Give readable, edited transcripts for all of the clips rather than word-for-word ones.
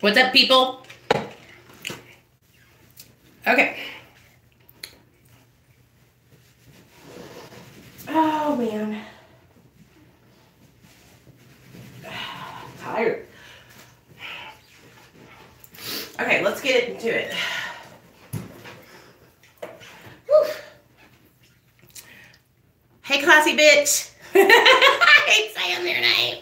What's up, people? Okay. Oh, man. Tired. Okay, let's get into it. Whew. Hey, classy bitch. I hate saying their name.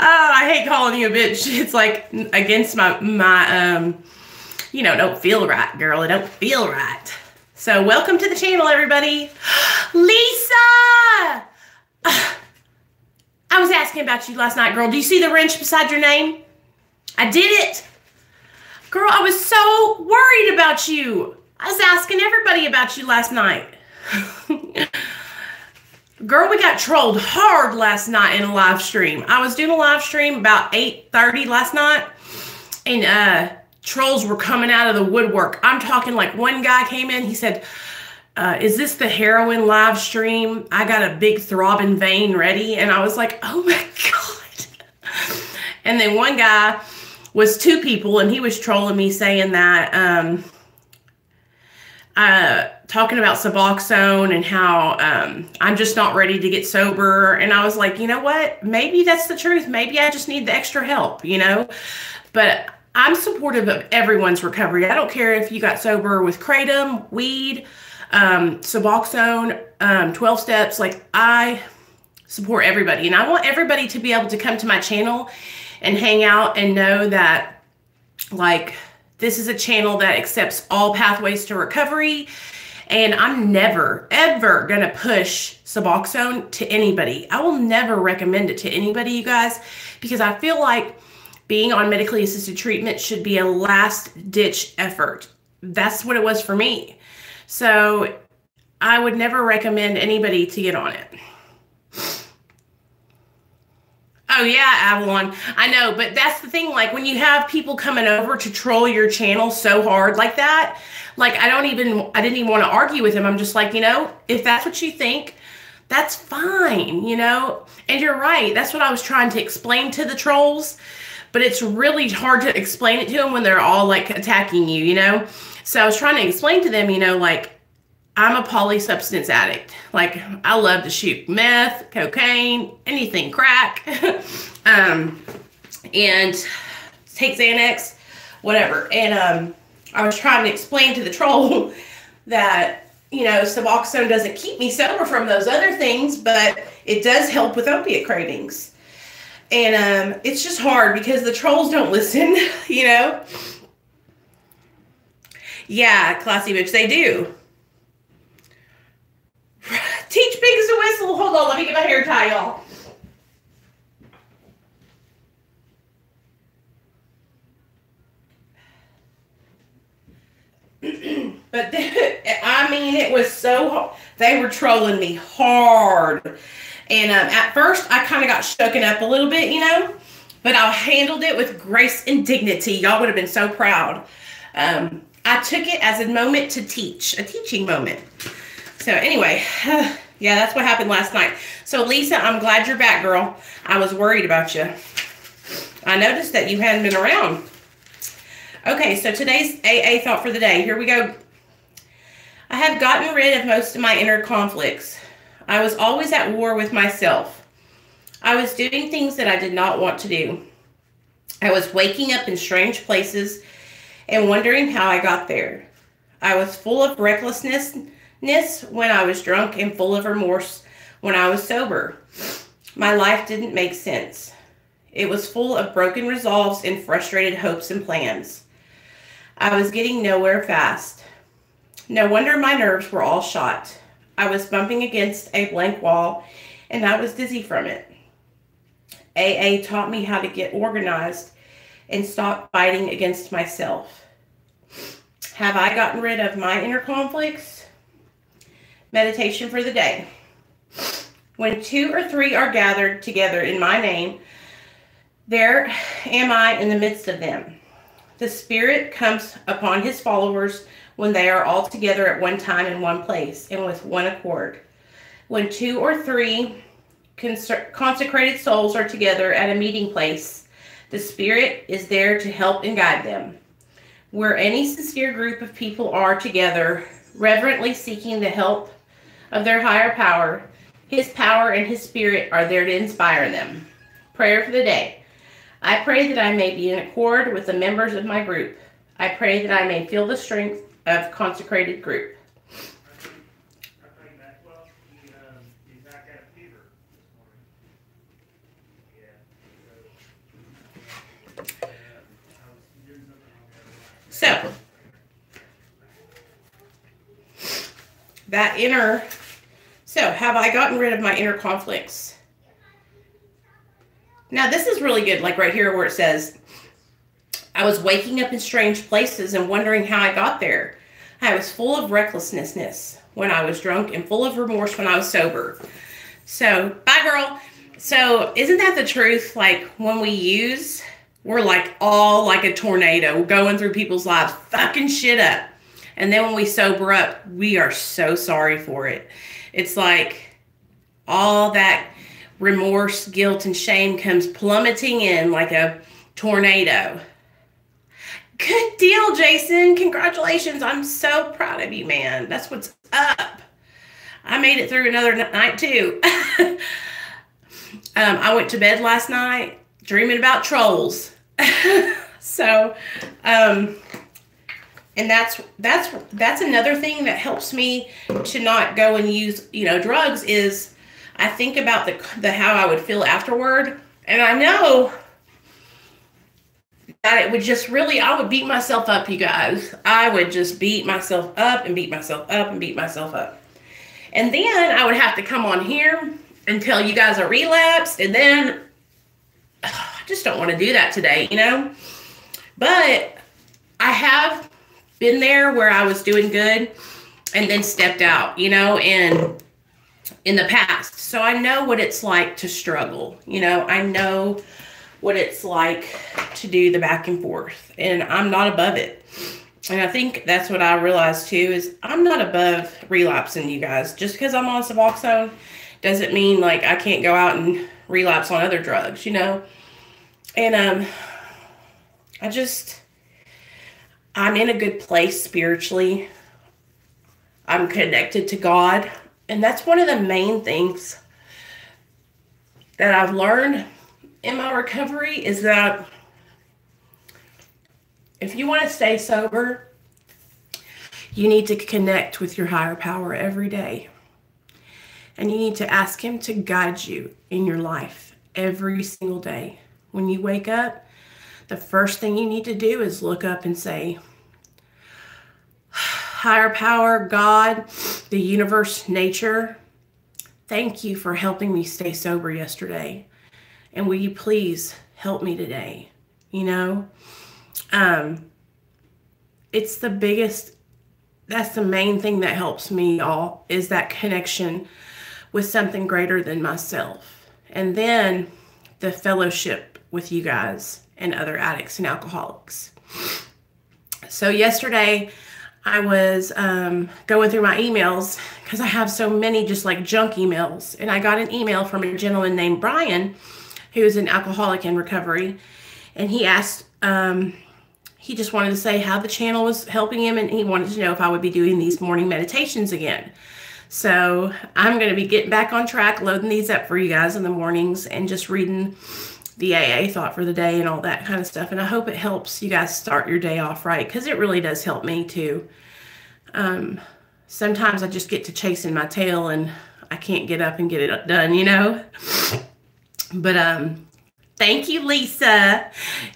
Oh, I hate calling you a bitch. It's like against my don't feel right, girl. It don't feel right. So welcome to the channel, everybody. Lisa! I was asking about you last night, girl. Do you see the wrench beside your name? I did it. Girl, I was so worried about you. I was asking everybody about you last night. Girl, we got trolled hard last night in a live stream. I was doing a live stream about 8:30 last night, and trolls were coming out of the woodwork. I'm talking like one guy came in, he said, is this the heroin live stream? I got a big throbbing vein ready. And I was like, oh my God. And then one guy was two people, and he was trolling me saying that, talking about Suboxone and how I'm just not ready to get sober. And I was like, you know what? Maybe that's the truth. Maybe I just need the extra help, But I'm supportive of everyone's recovery. I don't care if you got sober with kratom, weed, Suboxone, 12 steps. Like, I support everybody. And I want everybody to be able to come to my channel and hang out and know that, like, this is a channel that accepts all pathways to recovery. And I'm never, ever going to push Suboxone to anybody. I will never recommend it to anybody, you guys, because I feel like being on medically assisted treatment should be a last-ditch effort. That's what it was for me. So I would never recommend anybody to get on it. Oh yeah, Avalon. I know, but that's the thing. Like, when you have people coming over to troll your channel so hard like that, like, I didn't even want to argue with him. I'm just like, if that's what you think, that's fine, And you're right. That's what I was trying to explain to the trolls, but it's really hard to explain it to them when they're all like attacking you, So I was trying to explain to them, like, I'm a polysubstance addict. Like, I love to shoot meth, cocaine, anything, crack, and take Xanax, whatever. And I was trying to explain to the troll that, Suboxone doesn't keep me sober from those other things, but it does help with opiate cravings. And it's just hard because the trolls don't listen, Yeah, classy bitch, they do. Teach pigs to whistle. Hold on, let me get my hair tie, y'all. But I mean, it was so, they were trolling me hard. And at first, I kind of got shooken up a little bit, but I handled it with grace and dignity. Y'all would have been so proud. I took it as a moment to teach, a teaching moment. So anyway, yeah, that's what happened last night. So Lisa, I'm glad you're back, girl. I was worried about you. I noticed that you hadn't been around. Okay, so today's AA thought for the day. Here we go. I have gotten rid of most of my inner conflicts. I was always at war with myself. I was doing things that I did not want to do. I was waking up in strange places and wondering how I got there. I was full of recklessness when I was drunk and full of remorse when I was sober. My life didn't make sense. It was full of broken resolves and frustrated hopes and plans. I was getting nowhere fast. No wonder my nerves were all shot. I was bumping against a blank wall and I was dizzy from it. AA taught me how to get organized and stop fighting against myself. Have I gotten rid of my inner conflicts? Meditation for the day. When 2 or 3 are gathered together in my name, there am I in the midst of them. The Spirit comes upon his followers when they are all together at one time in one place and with one accord. When 2 or 3 consecrated souls are together at a meeting place, the Spirit is there to help and guide them. Where any sincere group of people are together, reverently seeking the help of their higher power, his power and his Spirit are there to inspire them. Prayer for the day. I pray that I may be in accord with the members of my group. I pray that I may feel the strength of consecrated group. So, have I gotten rid of my inner conflicts? Now, this is really good, like right here where it says, I was waking up in strange places and wondering how I got there. I was full of recklessness when I was drunk and full of remorse when I was sober. So, bye, girl. So, isn't that the truth? Like, when we use, we're like all like a tornado going through people's lives, fucking shit up. And then when we sober up, we are so sorry for it. It's like all that remorse, guilt, and shame comes plummeting in like a tornado. Good deal, Jason. Congratulations. I'm so proud of you, man. That's what's up. I made it through another night, too. I went to bed last night dreaming about trolls. So, and that's another thing that helps me to not go and use, drugs is I think about the how I would feel afterward. And I know that it would just really, I would beat myself up, you guys. I would just beat myself up and beat myself up and beat myself up. And then I would have to come on here and tell you guys I relapsed. And then I just don't want to do that today, But I have been there where I was doing good and then stepped out, and in the past. So I know what it's like to struggle. I know what it's like to do the back and forth, and I'm not above it. And I think that's what I realized too, is I'm not above relapsing, you guys. Just because I'm on Suboxone doesn't mean like I can't go out and relapse on other drugs, And I'm in a good place spiritually. I'm connected to God. And that's one of the main things that I've learned in my recovery is that if you want to stay sober, you need to connect with your higher power every day. And you need to ask him to guide you in your life every single day. When you wake up, the first thing you need to do is look up and say, higher power, God, the universe, nature, thank you for helping me stay sober yesterday. And will you please help me today? It's the biggest, that's the main thing that helps me, y'all, is that connection with something greater than myself. And then the fellowship with you guys and other addicts and alcoholics. So yesterday I was going through my emails because I have so many just like junk emails. And I got an email from a gentleman named Brian, who is an alcoholic in recovery. And he asked, he just wanted to say how the channel was helping him. And he wanted to know if I would be doing these morning meditations again. So I'm going to be getting back on track, loading these up for you guys in the mornings and just reading the AA thought for the day and all that kind of stuff. And I hope it helps you guys start your day off right, because it really does help me too. Sometimes I just get to chasing my tail and I can't get up and get it done, But thank you, Lisa.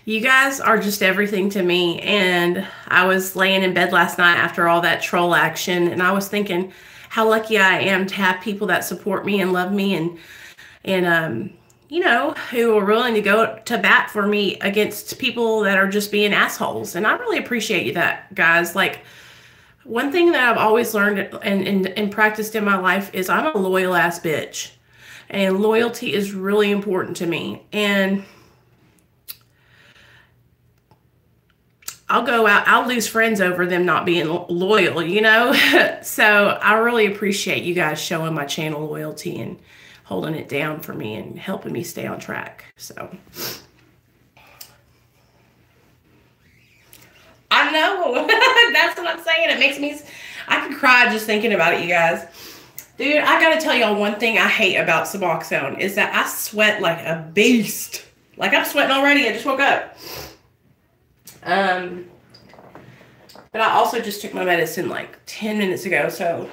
You guys are just everything to me. And I was laying in bed last night after all that troll action, and I was thinking how lucky I am to have people that support me and love me and and you know, who are willing to go to bat for me against people that are just being assholes. And I really appreciate that, guys. Like, one thing that I've always learned and practiced in my life is I'm a loyal ass bitch. And loyalty is really important to me. And I'll lose friends over them not being loyal, you know? So I really appreciate you guys showing my channel loyalty and holding it down for me and helping me stay on track. So I know. That's what I'm saying. It makes me, I could cry just thinking about it, you guys. Dude, I gotta tell y'all one thing I hate about Suboxone is that I sweat like a beast. Like, I'm sweating already. I just woke up. But I also just took my medicine like 10 minutes ago, so.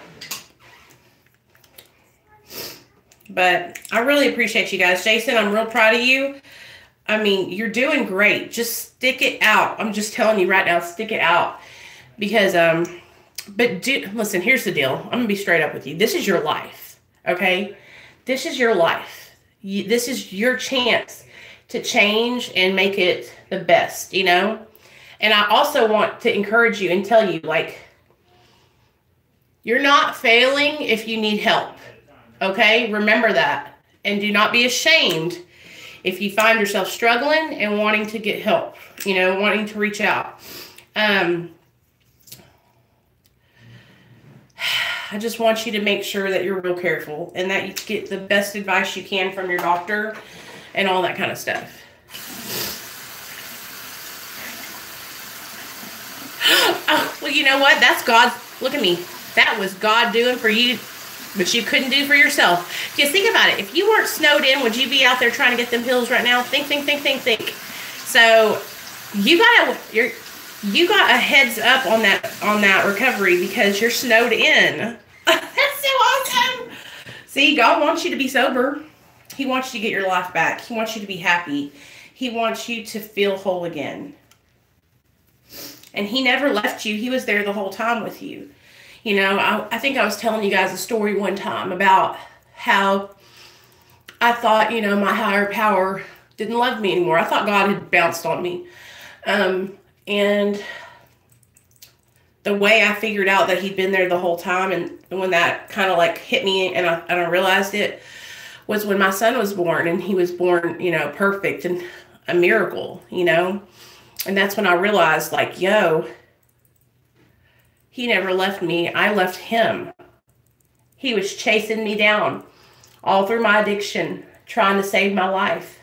But I really appreciate you guys. Jason, I'm real proud of you. I mean, you're doing great. Just stick it out. I'm just telling you right now, stick it out. Because, listen, here's the deal. I'm going to be straight up with you. This is your life, okay? This is your life. This is your chance to change and make it the best, you know? And I also want to encourage you and tell you, like, you're not failing if you need help, okay? Remember that. And do not be ashamed if you find yourself struggling and wanting to get help, you know, wanting to reach out. I just want you to make sure that you're real careful and that you get the best advice you can from your doctor and all that kind of stuff. Oh, well, you know what? That's God. Look at me. That was God doing for you, but you couldn't do for yourself. Because think about it. If you weren't snowed in, would you be out there trying to get them pills right now? Think. So you got a heads up on that recovery because you're snowed in. That's so awesome. See, God wants you to be sober. He wants you to get your life back. He wants you to be happy. He wants you to feel whole again. And he never left you. He was there the whole time with you. You know, I think I was telling you guys a story one time about how I thought, you know, my higher power didn't love me anymore. I thought God had bounced on me. And the way I figured out that he'd been there the whole time, and when that kind of like hit me and I realized it, was when my son was born, and he was born, you know, perfect and a miracle, you know. And that's when I realized, like, yo, he never left me. I left him. He was chasing me down all through my addiction, trying to save my life,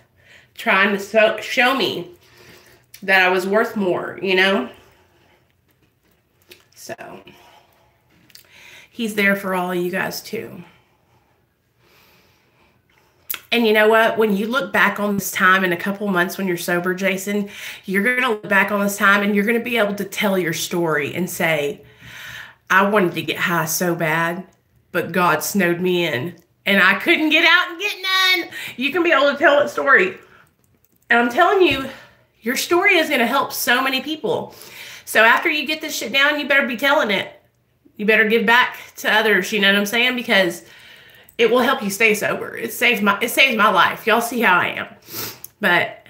trying to show me that I was worth more, you know? So, he's there for all of you guys too. And you know what? When you look back on this time in a couple months when you're sober, Jason, you're going to look back on this time and you're going to be able to tell your story and say, I wanted to get high so bad, but God snowed me in and I couldn't get out and get none. You can be able to tell that story. And I'm telling you, your story is going to help so many people. So after you get this shit down, you better be telling it. You better give back to others, you know what I'm saying? Because it will help you stay sober. It saves my life. Y'all see how I am. But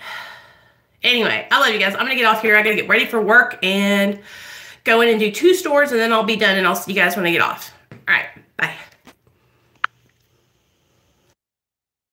anyway, I love you guys. I'm going to get off here. I got to get ready for work and go in and do 2 stores, and then I'll be done, and I'll see you guys when I get off.